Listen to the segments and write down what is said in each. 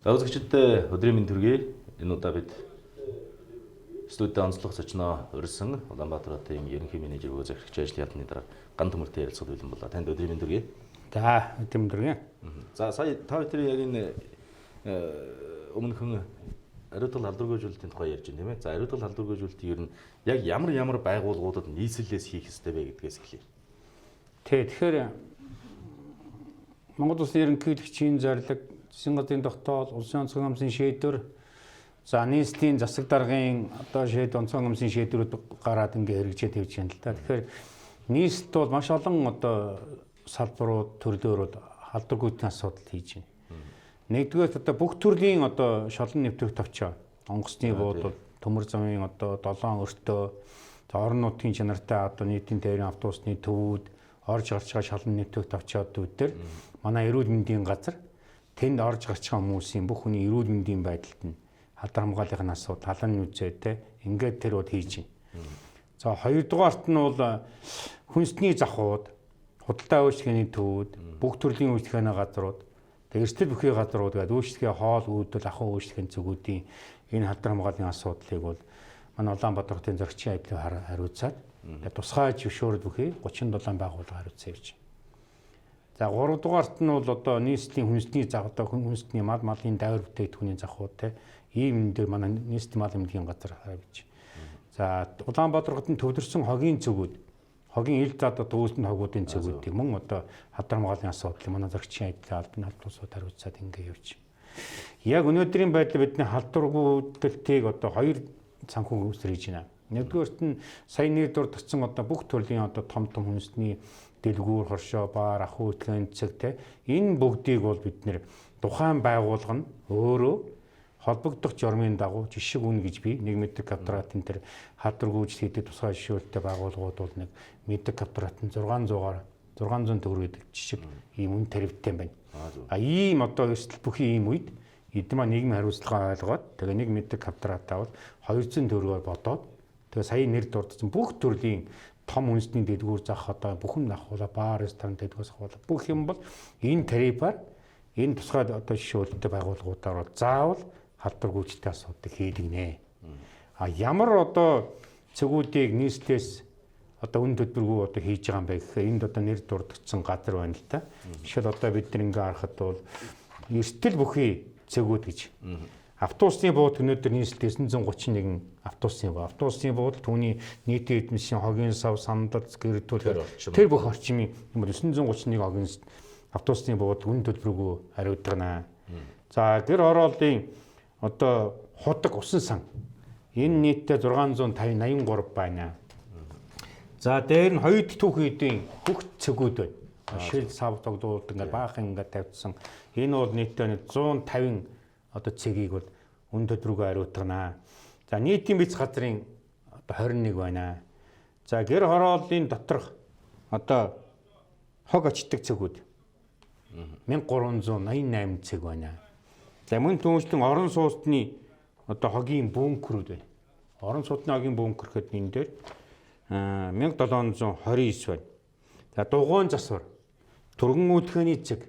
За үзэгчид өдрийн мэнд төргий. Энэ удаа бид студид онцлог зочноо урьсан Улаанбаатар хотын ерөнхий менежер бөгөөд захирагч ажлын яалтны дараа ган төмөртэй ярилцах бэлэн боллоо. Танд өдрийн мэнд төргий. За өдрийн мэнд төргий. За сая та бүхэн яг энэ өмнөхөн ариутгал халдваргүйжүүлэлтийн тухай ярьж байна тийм ээ. За ариутгал халдваргүйжүүлэлтийг ер нь яг ямар байгууллагуудад нийслэлээс хийх ёстой вэ гэдгээс эхлэе. Тэгэхээр Монгол Улсын ерөнхийлөгчийн зарлиг, засгийн газрын тогтоол, улсын онцгой хамсын шийдвэр, за нийслэлийн засаг даргын шийдвэр, онцгой хамсын шийдвэрүүд гараад хэрэгжээд явж байна л да. Тэгэхээр нийслэлд бол маш олон салбарууд, төрлөөрүүд халдваргүйтгэн асуудал хийж байна. Нэгдүгээр бүх төрлийн шолон нэвтрэх товчоо, онгоцны буудал, төмөр замын 7 өртөө, орон нутгийн чанартай нийтийн тээврийн автобусны төвүүд, орж гарч байгаа шалан нэвтрэх товчоодууд дээр манай эрүүл мэндийн газар тэнд орж гарч байгаа хүмүүсийн бүх хүний эрүүл мэндийн байдалд нь халдвар хамгааллын асуудал, халааны үзээтэй ингээд тэр бол хийж байна. За хоёрдугаарт нь бол хүнсний завхууд, худалдаа үйлчлэгээний төвүүд, бүх төрлийн үйлчлэгээний газрууд, эрсдэл бүхий газрууд гэдэг үйлчлэгээ хоол, үйлдэл, ахуй үйлчлэгээний зүгүүдийн энэ халдвар хамгааллын асуудлыг бол манай Улаанбаатар хотын зөрчлийн айдлыг хариуцаад тусгай зөвшөөрөл бүхий 37 байгууллага хариуцсан явж байна. За 3 дугаарт нь бол нийслэлийн хүнсний завхад, хүнсний малын дайвар бүтээгдэхүүний завхууд ийм энэ дээр манай нийслэлийн мал эмнэлгийн газар хариуцж. За Улаанбаатар хотын төвлөрсөн хогийн цэгүүд, хогийн ил зад дүүсний хогуудын цэгүүдийг мөн халдвар хамгааллын асуудлыг манай зөрчлийн айдлын албаны халдварсууд хариуцаад ингэ явж. Яг өнөөдрийн байдлаар бидний халдваргүйдэлтийг хоёр санхүү үүсгэж хийж байна. Нэгдүгээрт нь сая нэр дурдсан бүх төрлийн том хүнсний дэлгүүр, хоршоо, баар, ахуй үйлчлэгээний цэг энэ бүгдийг бол бид нэр тухайн байгууллага нь өөрөө холбогдох журмын дагуу жишг үн гэж би 1 метр квадратын тэр халдваргүйжил хийдэг тусгай жишээлтэй байгууллагууд бол 1 метр квадратын 600-аар 600 төгрөг гэдэг жишг ийм үн тарифтай байна. Ийм эрсдэл бүхий ийм үед эд маань нийгмийн хариуцлага ойлгоод тэгээ 1 метр квадратаа бол 200 төгрөгөөр бодоод тэгээ сая нэр дурдсан бүх төрлийн том үндэсний дэлгүүр зах бүхэн ахуулаа, баар, ресторан, дэлгүүрс ахуулаа бүх юм бол энэ тарифаар энэ тусгай жишээлтэй байгууллагуудаар заавал халдваргүйцэлтэй асуудыг хийлгэнэ. Ямар цэгүүдийг нийслэлээс үн төлбөргүй хийж байгаа юм бэ гэхээр энд нэр дурдсан газар байна л та. Жишээл бид нар ингээ харахад бол эрсдэл бүхий цэгүүд гэж. Автобусны буудал өнөөдөр нийслэл 931 автобусны буудал. Автобусны буудал түүний нийтийн эдмисийн хогийн сав, сандал, гэрдүүл тэр бүх орчмын 931 хогийн автобусны буудал үн төлбөргүй хариуцгана. За гэр хорооллын худаг усан сан энэ нийтдээ 683 байна. За дээр нь хоёр түүхийдийн бүх цэгүүд байна. Шил сав тогдуулт ингээд баахан ингээд тавьдсан. Энэ бол нийтдээ 150 цэгийг бол үн төлбөргүй хариуцгана. За нийтийн бяц газрын 21 байна. За гэр хорооллын доторх хог очдог цэгүүд 1388 цэг байна. За мөн түүнчлэн орон сууцны хогийн бүүнкрүүд байна. Орон сууцны хогийн бүүнкер гэхэд энэ дээр 1729 байна. За дугуйн засвар, түргэн үйлдвэрлэлийн цэг.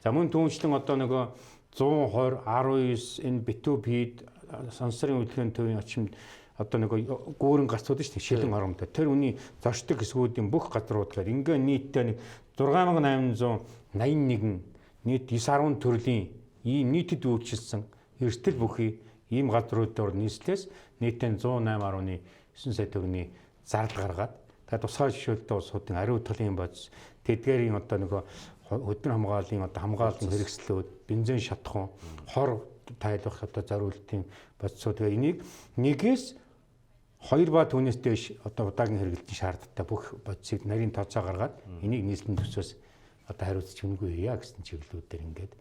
За мөн түүнчлэн 120, 19 энэ битүүбид сансрын үйлдвэрлэлийн төвийн очимд гүүрэн гацууд шүү дээ, шилэн оромтой. Тэр үний зорчдог хэсгүүдийн бүх газрууд гээд ингээ нийтдээ 6881 нийт 910 төрлийн ийм нийтэд үйлчилсэн эрсдэл бүхий ийм газруудаар нийслэлээс нийтдээ 108.9 сая төгрөгийн зардал гаргаад тэгээ тусгай жишээлтэй улсуудын хариуцлагын бодис тэдгээрийн хөдөлмөр хамгааллын хамгааллын хэрэгслүүд, бензин шатхуун, хор тайлбах зориултын бодисууд тэгээ энийг нэгээс 2 ба түүнээс дээш удаагийн хэрэглэлтийн шаардлагатай бүх бодисыг нарийн тооцоо гаргаад энийг нийслэлийн төсвөөс хариуцж өгнгүй яа гэсэн чиглэлүүдээр ингээд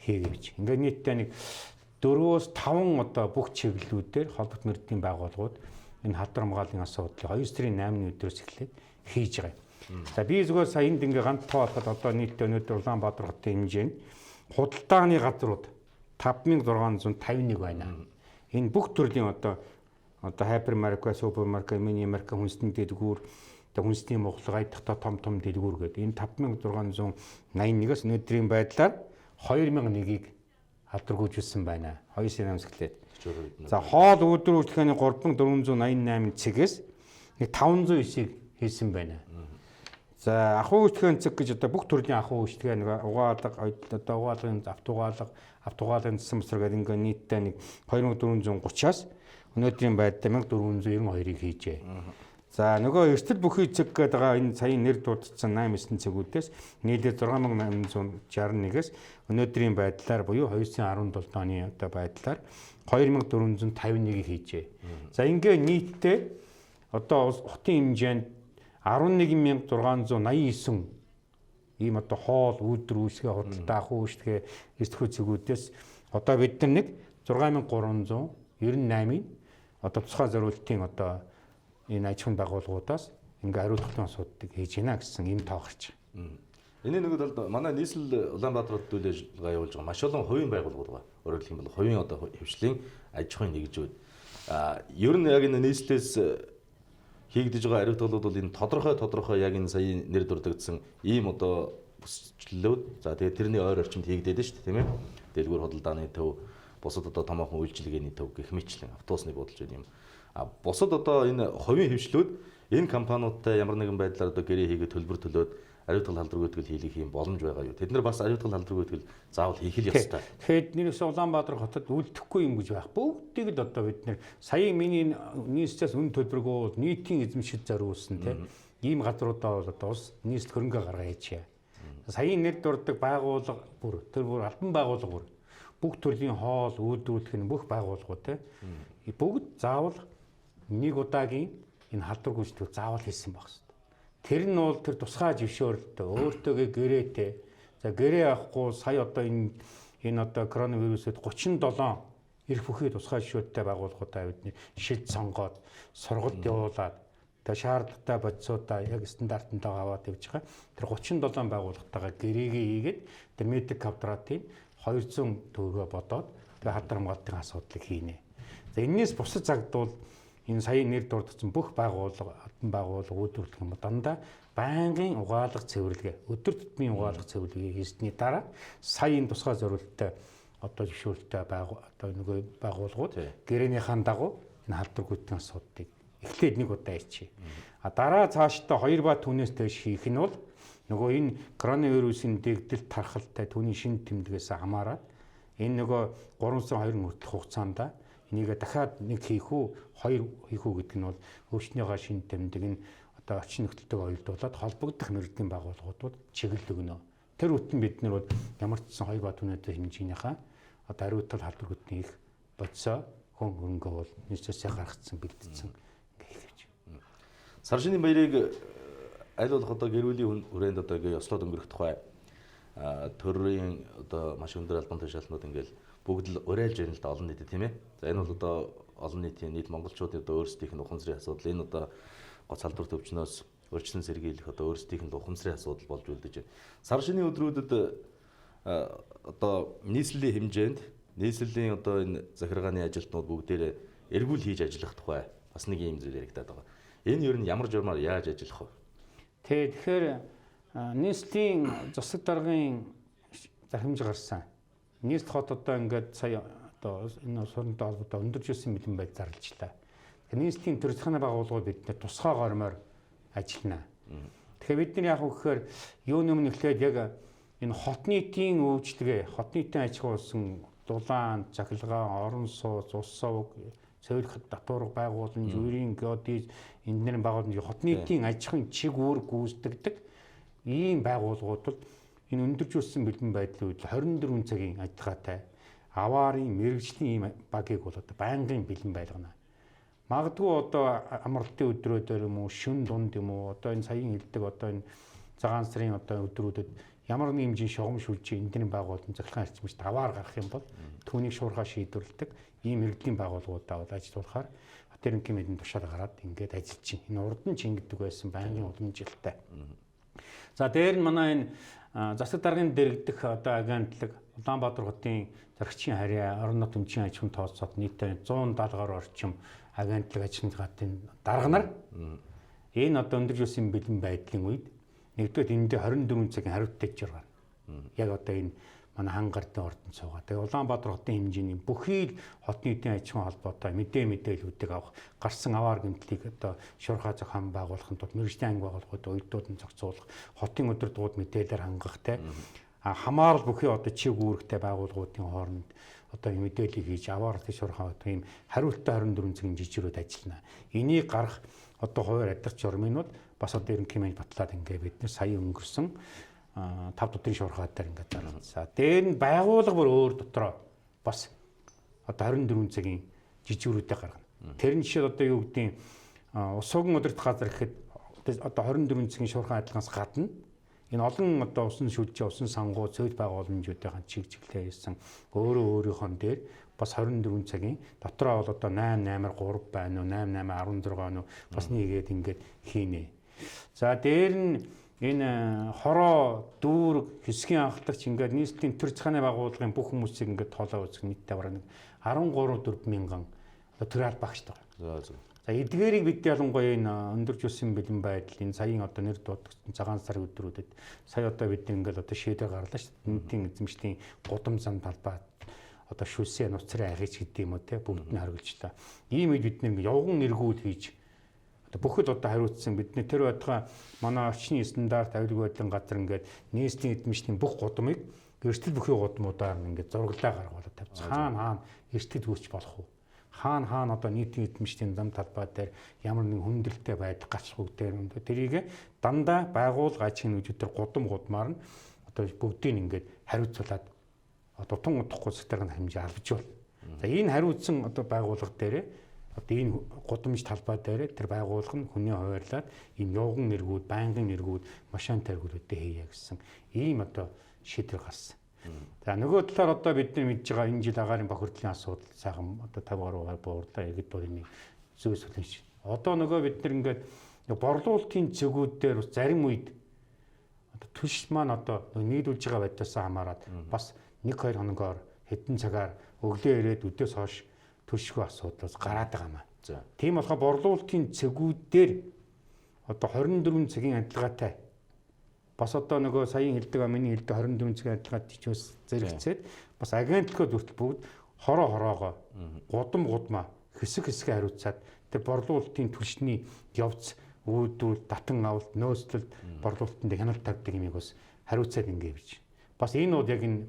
хийгээвч. Ингээд нийтдээ 4-5 бүх чиглэлүүдээр холбогд мэргэжлийн байгууллагууд энэ халдвар хамгааллын асуудлыг 2 сарын 8-ны өдрөөс эхлээд хийж байгаа. За би зүгээр сая энд ингээ ганц тоо болоод нийтдээ өнөөдөр Улаанбаатар хотын хэмжээнд худалдааны газрууд 5651 байна. Энэ бүх төрлийн хайпермаркет, супермаркет, мини маркет, хүнсний дэлгүүр, хүнсний моглог айдахта том дэлгүүр гэдэг энэ 5681-аас өнөөдрийн байдлаар 2001-ийг халдваргүйжүүлсэн байна. 2 сарын амсгэлээд. Өчигдөр За хоол үүдэр үйлчлэгээний 3488 цэгээс нэг 509-ийг хийсэн байна. За ахуй үйлчлэгээний цэг гэж одоо бүх төрлийн ахуй үйлчлэгээ нэг угаалга, одоо угаалгын автугаалгын зассан босрог гэдэг ингээ нийтдээ нэг 2430-аас өнөөдрийн байдлаар 1492-ыг хийжээ. За нөгөө эрсдэл бүхий цэг гэдэг байгаа энэ саяын нэр дуудсан 8-9 цэгүүдээс нийлээд 6861-ээс өнөөдрийн байдлаар буюу 2017 оны одоо байдлаар 2451-ийг хийжээ. За ингээ нийтдээ одоо хотын хэмжээнд 11689 ийм одоо хоол, үүдэр, үйлчлэгээ, худалдаа, ахуй үйлчлэгээ, эрсдэл цэгүүдээс одоо бид нар нэг 6398-ийн одоо тусгай зориултын одоо энэ аж ахуйн байгууллагуудаас ингээ хариуцлагын асуудлыг хийж гинэ гэсэн ийм тоогч. Энийн нэг бол манай нийслэл Улаанбаатарт үйл ажиллагаа явуулж байгаа маш олон хувийн байгууллагууд байгаа. Өөрөөр хэлбэл хувийн одоо хвшлийн аж ахуйн нэгжүүд. Ер нь яг энэ нийслэлээс хийгдэж байгаа хариуцлагууд бол энэ тодорхой яг энэ сая нэр дурдагдсан ийм одоо бүсчлэлүүд. За тэгээд тэрний ойр орчимд хийгдээд шүү дээ, тийм ээ. Дэлгүүр худалдааны төв, бусад одоо томоохон үйлчилгээний төв гэх мэтлэн автобусны бодолж байна юм. Бусад одоо энэ хувийн хвшлүүд энэ компаниудтай ямар нэгэн байдлаар одоо гэрээ хийгээд төлбөр төлөөд ариутгал халдваргүйтгэл хийх юм боломж байгаа юу? Тэд нар бас ариутгал халдваргүйтгэл заавал хийх л ёстой. Тэгэхээр нэрээс Улаанбаатар хотод үлдэхгүй юм гэж байх. Бүгдийг л одоо бид нэр саяын миний нийслэлээс үн төлбөргөө нийтийн эзэмшил зориулсан тийм ийм газруудаа бол одоо ус нийслэл хөрөнгө гаргаа хийчихье. Саяын нэр дурдаг байгууллага бүр тэр бүр албан байгууллага бүр бүх төрлийн хоол, үйлдвэрлэх нь бүх байгууллагууд тийм бүгд заавал нэг удаагийн энэ халдваргүйтгэл заавал хийсэн байх хэрэгтэй. Тэр нь бол тэр тусгай жившөөрөлтөө өөртөөгөө гэрээтэй. За гэрээ авахгүй сая одоо энэ одоо коронавирусэд 37 эрх бүхий тусгай жившөөрөлттэй байгууллагуудаа бидний шид сонгоод сургалт явуулаад тэгээ шаардлагатай бодисуудаа яг стандартантайгаа аваад явж байгаа. Тэр 37 байгууллагатайгаа гэрээгээ хийгээд тэр медик квадратын 200 төгрөгөө бодоод тэгээ хадар хамгаалтын асуудлыг хийнэ. За энэс бусад загдвал энэ саяын нэр дурдсан бүх байгууллага, албан байгууллага үйлдвэрлэх юм дандаа байнгын угаалга цэвэрлэгээ, өдөр тутмын угаалга цэвэрлэгээ хийсний дараа саяын тусгай зориулттай одоо зөвшөөрөлттэй одоо нөгөө байгууллагууд гэрээнийхэн дагуу энэ халдваргүйтгэн асуудлыг эхлээд нэг удаа хийчихье. Дараа цаашдаа 2 ба түүнээс дээш хийх нь бол нөгөө энэ коронавирусын дэгдэлт тархалтай түүний шин тэмдгээс хамаарат энэ нөгөө 3 сарын 2 хүртэлх хугацаанд энийг дахиад нэг хийх үү, 2 хийх үү гэдэг нь бол өвчнөөгөө шин тэмдэг нь одоо орчин нөхцөлтэйг уялдуулаад холбогдох мэргэжлийн байгууллагуудад чиглэл өгнө. Тэр үтэн бид нар бол ямар ч сан 2 ба түүнээтэй хэмжээнийхээ одоо хариуцлага халдваргүйтгэн их бодисоо хүн хөрөнгөө бол нийцээсээ гаргацсан бэлдсэн ингээ хийвч. Сар шинийн баярыг аль болох одоо гэр бүлийн хүрээнд одоо ингээ ёслоод өнгөрөх тухай төрийн одоо маш өндөр албан тушаалтнууд ингээл бүгд л уриалж байна л да олон нийтэд тийм ээ. За энэ бол одоо олон нийтийн нийт монголчуудын одоо өөрсдийнх нь ухамсарын асуудал. Энэ одоо гоц халдвар төвчнөөс урьдчилан сэргийлэх одоо өөрсдийнх нь ухамсарын асуудал болж үлдэж байна. Сар шинийн өдрүүдэд одоо нийслэлийн хэмжээнд нийслэлийн одоо энэ захиргааны ажилтнууд бүгдээрээ эргүүл хийж ажиллах тухай бас нэг юм зүйл яригдаад байгаа. Энэ ер нь ямар журмаар яаж ажиллах вэ? Тэгэхээр нийслэлийн засаг даргын захимж гарсан. Нийслэл хот одоо ингээд сая одоо энэ сурнтай холбоотой өндөржүүлсэн бэлэн байд зарлажлаа. Нийслэлийн төр засгийн байгууллагууд биднээ тусгай гормоор ажиллана. Тэгэхээр бид нар яг үгээр юу нэмэн эхлээд яг энэ хот нийтийн үйлчлэгээ, хот нийтийн аж ахуй болсон дулаан, цахилгаан, орон сууц, ус сувг, цэвэрлэх татварга байгууламж, үерийн геодез, инженерийн байгууламж, хот нийтийн аж ахуйн чиг үүрэг гүйцэтгэдэг ийм байгууллагууд бол энэ өндөржүүлсэн бэлэн байдлын үед 24 цагийн ажиллагаатай аваарын мэрэгжлийн ийм багийг бол одоо байнгын бэлэн байлгана. Магадгүй одоо амралтын өдрөдөр юм уу, шөнө дунд юм уу, одоо энэ саяын хэлдэг одоо энэ цагаан сарын одоо өдрүүдэд ямар нэг хэмжээний шугам шүлжээ эндэрийн байгууллагын захиргааны эрчимчд аваар гарах юм бол түүнийг шуурхаа шийдвэрлэдэг ийм мэрэгжлийн байгууллагуудаа бол ажиллуулахаар Батэрэнгийн мэдэн тушаал гараад ингээд ажиллаж чинь. Энэ урд нь чингдэг байсан байнгын уламжилттай. За дээр нь манай энэ засаг даргын дэргэдэх одоо агентлаг Улаанбаатар хотын заргчийн харьяа орон нутгийн өмчийн аж ахуйн тооцоолт нийтдээ 170 гаруй орчим агентлаг ажиглагын дарга нар энэ одоо өндөржүүлсэн бэлэн байдлын үед нэгдүгээр энд 24 цагийн хариуцлагатай гарна. Яг одоо энэ манай хангартын ордон цугаа. Тэгээ Улаанбаатар хотын хэмжээний бүхий л хотын эдийн аж ахуйн холбоотой мэдээллүүдийг авах гарсан аваар гэмтлийг одоо шуурхай зохион байгуулахын тулд мэргэжлийн анги байгууллагууд уялдууд нь зохицуулах, хотын өдөр тууд мэдээлэлээр хангах те хамаарал бүхий одоо чиг үүрэгтэй байгууллагуудын хооронд одоо мэдээлэл хийж аваар шуурхай одоо ийм хариулттай 24 цагийн жижигрүүд ажиллана. Энийг гарах одоо хуваар ядах журмынууд бас одоо ерөнхий мань батлаад ингээ бид нар сая өнгөрсөн 5 өдрийн шуурхай дээр ингээд зарцсан. Дээр нь байгууллага бүр өөр дотроо бас одоо 24 цагийн жижигрүүдээ гаргана. Тэр нь жишээ одоо юу гэдгийг ус уган удирдах газар гэхэд одоо 24 цагийн шуурхай адилгаас гадна энэ олон одоо усан шүлжээ, усан сангуу, цэвэр байгууламжуудын чиглэлээр хийсэн өөрөө өөрийнхөө дээр бас 24 цагийн дотроо бол одоо 8-8-аар 3 байна уу, 8-8-16 байна уу бас нэгээд ингээд хийнэ. За дээр нь энэ хороо дүүрэг хэсгийн анхлагч ингээд нийслэлийн төр захааны байгууллагын бүх хүмүүсийг ингээд тоолоо үзэх нийтдээ бараг 13-4 мянган төр албаагчтай байна. За эдгээрийг бид ялангуяа энэ өндөржүүлсэн бэлэн байдал энэ саяын одоо нэр дуудагдсан цагаан сар өдрүүдэд сая одоо бид ингээд одоо шийдвэр гарлаа шүү дээ. Нийтийн эзэмшлийн гудам зам талбай одоо шүлсээ нуцрын агич гэдэг юм уу те бүгд нь харгалжлаа. Ийм үед бид нэг явган эргүүл хийж одоо бүхэд одоо хариуцсан бидний тэр байтугай манай орчны стандарт аюулгүй байдлын газар ингээд нийслэлийн эзэмшлийн бүх гудамыг эрсдэл бүхий гудамудаар ингээд зураглаа гаргуулад тавьчихсан. Хаана эрсдэл үүсч болох уу? Хаана одоо нийтийн эзэмшлийн зам талбай дээр ямар нэг хүндрэлтэй байдал гацхгүй дээр тэрийг дандаа байгуулга аж ахуйн үжигдэр гудамаар нь одоо бүгдийг ингээд хариуцуулаад дутан удахгүй сэтгэрийн хэмжээ албаж байна. За энэ хариуцсан одоо байгууллага дээр одоо энэ гудамж талбай дээр тэр байгууллага нь хүний хуваарлаад энэ явган эргүүд, байнгын эргүүд, машин тархиулуудыг хийе гэсэн ийм одоо шийдвэр гарсан. За нөгөө талаар одоо бид нар мэдж байгаа энэ жил агаарын бохирдлын асуудал сайхан одоо 50% буурлаа яг бол энийг зөөс үлэнш. Одоо нөгөө бид нар ингээд борлуулалтын зэгүүд дээр зарим үед одоо түлш маань одоо нийлүүлж байгаа байдлаас хамаарат бас 1-2 хоногоор хэдэн цагаар өглөө ирээд өдөөс хойш түлшгүй асуудал гараад байгаа юм аа. За тийм болохоор борлуулалтын зэгүүд дээр одоо 24 цагийн адилгаатай бас одоо нөгөө саяын хэлдэг миний хэлдэг 24 цагийн адилгаад тийчээс зэрэгцээд бас агентлагууд хүртэл бүгд хороогоо гудамаа хэсэг хариуцаад тэр борлуулалтын түлшний явц үүдүүл татан авалт нөөцлөлд борлуулалтанд хяналт тавьдаг юмыг бас хариуцаад ингээ бич. Бас энэ бол яг энэ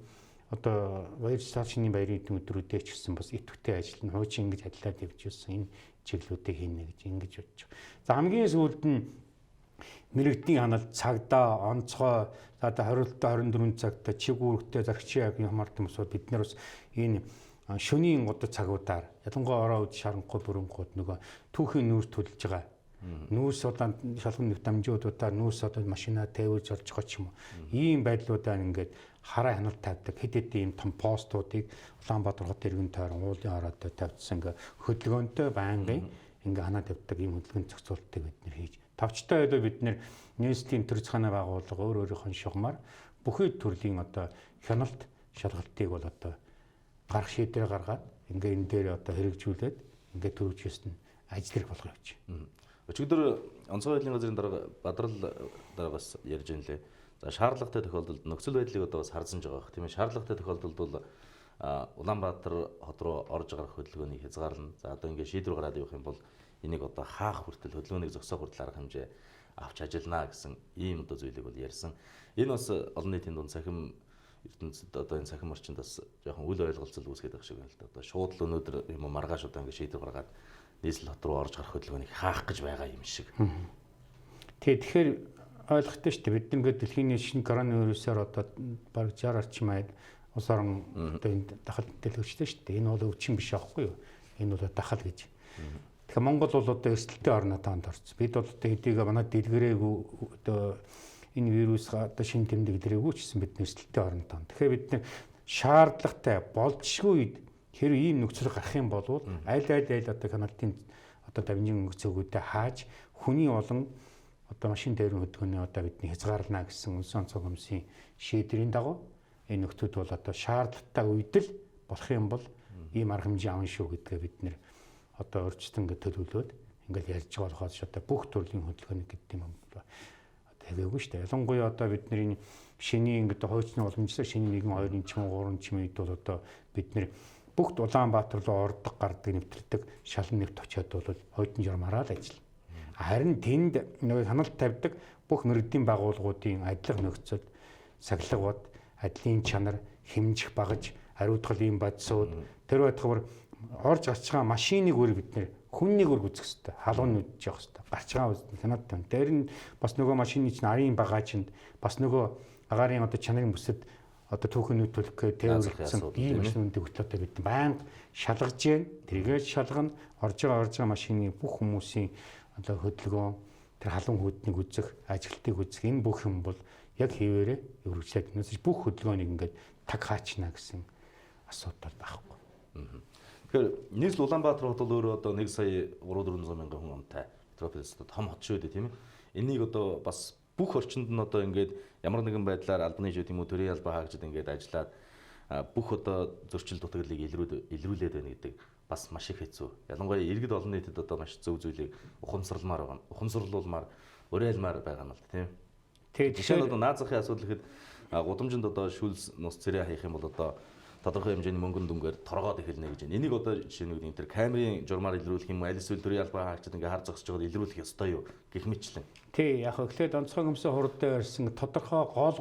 одоо баяр шалшны баярын өдрүүдээ ч гэсэн бас идэвхтэй ажил нь хуучин ингэж ажиллаад явжсэн энэ чиглэлүүдийг хийнэ гэж ингэж бодож байна. За хамгийн сүүлд нь мэрэгдийн ханалт цагдаа онцгой за одоо хориолттой 24 цагта чиг үүрэгтэй зарчийн ягийн хамаарлын босоод бид нар бас энэ шөнийн удаа цагуудаар ялангуяа ороо үд шаранхуй бүрэнхүүд нөгөө түүхийн нүүр төлж байгаа нүүрс одоо шалган нэвт дамжуудаар нүүрс одоо машина тавьж олж байгаа ч юм уу ийм байдлуудаар ингээд хараа хяналт тавьдаг хэд хэдэн ийм том постуудыг Улаанбаатар хот иргэн тойрон уулын ороод тавьчихсан ингээд хөдөлгөөнтэй байнгын ингээд ханаа тавьдаг ийм хөдөлгөөн зохицуултыг бид нэр хийж тавчтай байлаа бид нэр нийслэлийн төр захааны байгууллага өөр өөрийнхөө шугамар бүхий төрлийн одоо хяналт шалгалтыг бол одоо гарах шийдвэр гаргаад ингээд энэ дээр одоо хэрэгжүүлээд ингээд төрөвчөөс нь ажил хэрэг болгоо явж. Өчигдөр онцгой байдлын газрын дарга Бадрал дараагаас ярьж байна лээ. За шаардлагатай тохиолдолд нөхцөл байдлыг одоо бас харсан байгаа бох тийм ээ. Шаардлагатай тохиолдолд бол Улаанбаатар хот руу орж гарах хөдөлгөөнийг хязгаарлана. За одоо ингээд шийдвэр гараад явах юм бол энийг одоо хаах хүртэл хөдөлгөөнийг зогсоох хүртэл арга хэмжээ авч ажиллана гэсэн ийм одоо зүйлийг бол ярьсан. Энэ бас олон нийтийн дунд цахим ертөнцид одоо энэ цахим орчинд бас жоохон үл ойлголцол үүсгээд байгаа шиг байна л да. Одоо шууд л өнөөдөр юм маргааш одоо ингээд шийдвэр гаргаад нийслэл хот руу орж гарах хөдөлгөөнийг хаах гэж байгаа юм шиг. Тэгэхээр ойлгохтой шүү дээ. Бид ингээд дэлхийн шинэ коронавирусаар одоо бараг 60 орчим аяд улс орон одоо энд дахал дэлгэрчтэй шүү дээ. Энэ бол өвчин биш аахгүй юу? Энэ бол дахал гэж. Тэгэхээр Монгол бол одоо эрсдэлтэй орноо тоонд орсон. Бид бол одоо хэдийг манай дэлгэрээгүй одоо энэ вирус одоо шинэ тэмдэг дэлгэрээгүй ч гэсэн бид эрсдэлтэй орноо тоонд. Тэгэхээр бид шаардлагатай болжгүй үед хэрэг ийм нөхцөл гарах юм бол аль одоо каналтын одоо давнжин өнгөцөөгүүдэд хааж хүний олон одоо машин тээврийн хөдөлгөөний одоо бидний хязгаарлана гэсэн улсын онцгой комиссийн шийдвэрийн дагуу энэ нөхдүүд бол одоо шаардлагатай үед л болох юм бол ийм арга хэмжээ авна шүү гэдгээ бид нэр одоо өөрчлөлт ингээд төлөвлөөд ингээд ярьж байгаа болохоос одоо бүх төрлийн хөдөлгөөний гэдэг юм одоо тэгээгүй шүү дээ. Ялангуяа одоо бидний шинийн ингээд хойчны уламжлал шинийн 1 2 ч юм уу 3 ч юм үед бол одоо бид нэр бүгд Улаанбаатар руу ордог гардаг нэвтрдэг шалан нэвт очиод бол хойдын журмаараа л ажиллана. Харин тэнд нөгөө хяналт тавьдаг бүх мэрэгдийн байгууллагуудын ажиллах нөхцөл, сахилгууд, ажлын чанар, хэмжих багаж, хариуцлагын бадсууд тэр байтугаар орж гарч байгаа машиныг өөр бид нэр хүннийг өөр үзэх хэрэгтэй. Халуун нүдж явах хэрэгтэй. Гарч байгаа хяналт тавь. Дээр нь бас нөгөө машины чинь арын багаажинд бас нөгөө агаарын одоо чанарын бүсэд одоо түүхэн нүүтүүлэх тээвэрлсэн ийм машинуудыг хөтлөөд бид байнга шалгаж जैन. Тэргээд шалгана. Орж байгаа машины бүх хүмүүсийн одоо хөдөлгөөн тэр халуун хүүднийг үзэх, ажилтныг үзэх энэ бүх юм бол яг хэвээрээ өргөжлээд өнөөдөр бүх хөдөлгөөнийг ингээд таг хаачна гэсэн асуудал байхгүй. Тэгэхээр нийслэл Улаанбаатар хот бол өөрөө одоо 1 сая 3-400 мянган хүн амтай метрополис том хот шүү дээ тийм ээ. Энийг одоо бас бүх орчинд нь одоо ингээд ямар нэгэн байдлаар албаны жив тийм үү төрийн албаа хаагчид ингээд ажиллаад бүх одоо зөрчил дутагдлыг илрүүлээд байна гэдэг бас маш их хэцүү. Ялангуяа иргэд олон нийтэд одоо маш зөв зүйлийг ухамсарламаар байгаа. Ухамсарлуулмаар уриалмаар байгаа юм л тийм. Тэгээд жишээ нь одоо наад захын асуудал гэхэд гудамжинд одоо шүлс нус цэрэ хаях юм бол одоо тодорхой хэмжээний мөнгөн дүнгээр торгоод эхэлнэ гэж байна. Энийг одоо жишээ нь энэ төр камерын журмаар илрүүлэх юм уу, аль эсвэл төрийн албаа хаагчид ингээ хар зогсож байгаад илрүүлэх ёстой юу гэх мэтлэн. Тий, яг эхлээд онцгой хөмсө хурдтай ирсэн тодорхой гол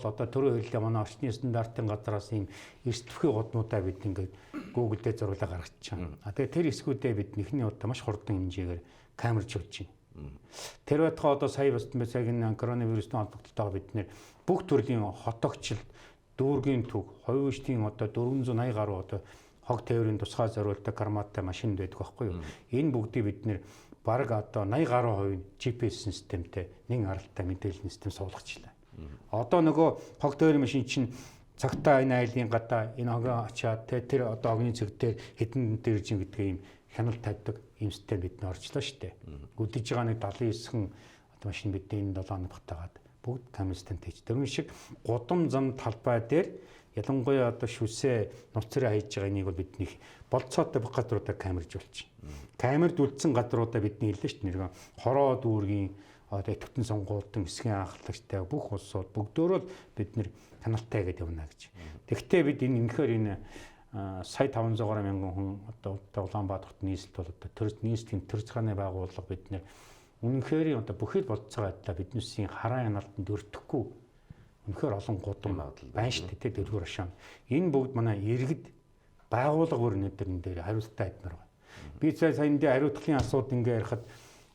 одоо төрийн хуулиа манай орчны стандартын газраас ийм эрс төвхий гуднуудаа бид ингээ Google дээр зурлаа гаргачихсан. Тэгээ тэр эсгүүдээ бид нэхний удаа маш хурдан хэмжээгээр камерж өгч байна. Тэр байтугай одоо сая бас цаг энэ коронавирустэй холбогдолтой бид нэр бүх төрлийн хотогчлолт дүүргийн төг, хойвчдын одоо 480 гаруй одоо хог тээврийн тусгай зориулдаг карматтай машинд байдаг байхгүй юу? Энэ бүгдийг бид нэр бараг одоо 80 гаруй хувийн GPS системтэй нэг аралтай мэдээллийн систем суулгачлаа. Одоо нөгөө хог тээврийн машин чинь цагтаа энэ айлын гадаа энэ огоо ачаад тэр одоо огны цэг дээр хэдэн дэрж ин гэдэг ийм хяналт тавьдаг ийм систем бид нэ орчлоо штэ. Үдэж байгаа нэг 79 хэн одоо машин бидний энэ 7 хоног батагаад бүгд камерстан тэгж. Тэрэн шиг гудам зам талбай дээр ялангуяа одоо шүсээ нуцраа хайж байгаа энийг бол бидний болцоотой бүх газруудаа камерж болчихно. Камерд үлдсэн газруудаа бидний хэллээ шүү дээ. Нэргэн хороо дүүргийн одоо идэвхтэн сонгуультан эсгийн анхлагчтай бүх улсууд бүгдөө л бид нэр хяналттай гэдээ явна гэж. Тэгвэл бид энэ үнэхээр энэ сая 500 мянган хүн одоо Улаанбаатарт нийслэлд бол одоо төр нийслэлийн төр цагааны байгууллага бид нэр үнэхээр одоо бүхэл болцоо байдлаа биднээсийн хараа яналтанд өртөхгүй үнэхээр олон гудам байна шүү дээ дэлгүүр ашаан. Энэ бүгд манай иргэд байгууллага өрнөдөр энэ дээр хариуцлага адмаар байна. Би сая энэ хариуцлагын асуудал ингээ ярихад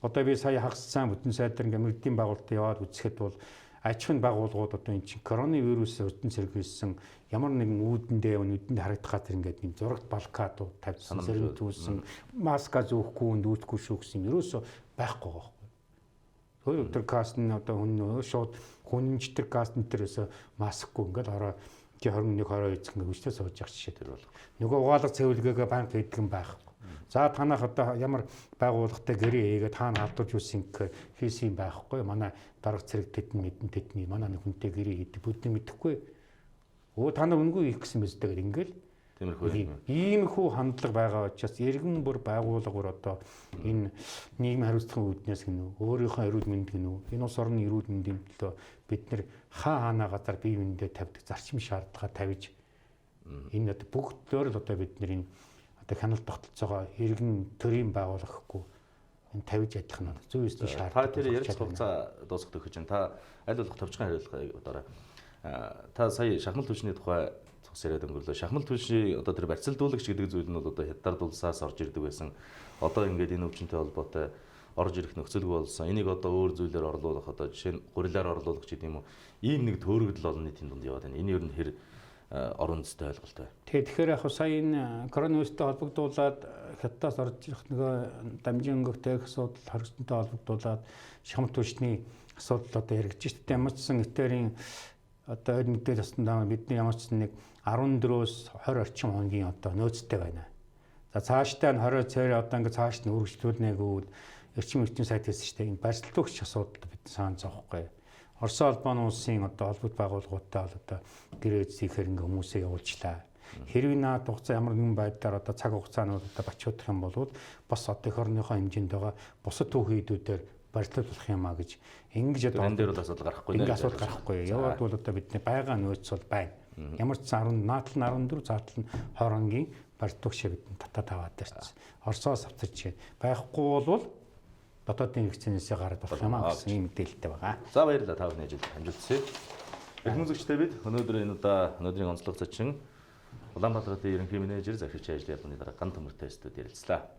одоо би сая хагас цаан бүтэн сайдар ингээ мэрэгдийн байгууллагад яваад үзэхэд бол аж ахуйн байгууллагууд одоо энэ чинь коронавирус өртөн сэргийлсэн ямар нэгэн үүдэндээ нүдэнд харагдах газар ингээд нэг зурагт балкадууд тавьсан сэрэн түүсэн маска зөөхгүй дүүтгэхгүй шүү гэсэн юм ерөөсөө байхгүй байгаа. Тэр каст нь одоо хүн шууд хүнжтэр каст нэрээс маскгүй ингээд ороо G21 22 ингээ хүчтэй сууж явах жишээ төр бол. Нөгөө угаалга цэвэрлэгээ банк хийдгэн байхгүй. За танах одоо ямар байгууллагатай гэрээ хийгээд таана халдуулж үсэн гэхээр хийсэн байхгүй. Манай дарга цэрэг тэдний манай нэг хүнтэй гэрээ хийдэг бүдний мэдэхгүй. Өө та нар үнгүй хийх гэсэн мэт тэгээд ингээл иймэрхүү хандлага байгаа учраас иргэн бүр байгууллагаар одоо энэ нийгмийн хариуцлагын үүднээс гинүү өөрийнхөө эрүүл мэнд гинүү энэ улс орны эрүүл мэндийн төлөө бид нэр хаана газар бие биендээ тавьдаг зарчим шаардлага тавьж энэ одоо бүгдээр л одоо бид нэр энэ одоо хяналт тогтолцоогоо иргэн төрийн байгуулахгүй энэ тавьж ядах нь зөв ёсны шаардлага. Та тэр ярилцах хугацаа дуусгах гэж байна. Та аль болох товчхон хариулах одоо та сая шахмал түвшний тухай цус яриад өнгөрлөө. Шахмал түвшний одоо тэр барьцалдуулагч гэдэг зүйл нь бол одоо хятад улсаас орж ирдэг байсан. Одоо ингээд энэ өвчнөд холбоотой орж ирэх нөхцөлгүй болсон. Энийг одоо өөр зүйлээр орлуулах одоо жишээ нь гурилаар орлуулах ч гэдэм юм уу. Ийм нэг төөрөгдөл олон нийтийн дунд яваад байна. Энэ ер нь хэр орон зүйтэй ойлголт бай. Тэгэхээр яг сая энэ коронавирустай холбогдуулаад хятадаас орж ирэх нөгөө дамжин өнгөтэй асуудал хоригдсонтой холбогдуулаад шахмал түвшний асуудал одоо хэрэгжиж штэ. Ямар ч сан этэрийн одоо мэдээлэл авсан бидний ямар ч нэг 14-өөс 20 орчим хоногийн одоо нөөцтэй байна. За цаашдаа нь 20 цаар одоо ингээд цааш нь үргэлжлүүлнэгүүд эрчим сайт хийсэн штэ. Энэ барьцлагч асуудал бид саан зовхгүй. Орос улбаны улсын одоо холбогд байгууллагуудтай одоо гэрээ зүйхээр ингээ хүмүүсээ явуулчлаа. Хэрвээ наад хугацаа ямар нэгэн байдлаар одоо цаг хугацаанууд одоо бачуудах юм бол бас одоо эх орныхоо хэмжээнд байгаа бусад түүхийдүүдээр барилдад болох юм а гэж ингэж одоо энэ дээр бол асуудал гарахгүй нэ. ингэ асуудал гарахгүй. Яваад бол одоо бидний байгаа нөөц бол байна. Ямар ч 10 наатал нь 14 заатал нь хоорондын барилдууг шиг бидний татаад аваад ирсэн. Оросоос авчирч байхгүй бол дотоодын хэрэгцээнээсээ гараад болох юм а гэсэн ийм мэдээлэлтэй байгаа. За баярлалаа та бүхэн амжилтсэй. Эрхэм үзэгчдээ бид өнөөдөр энэ өнөөдрийн онцлог зочин Улаанбаатарын ерөнхий менежер захирагчийн ажлын яамны дараа ган төмөртэй студид ярилцлаа.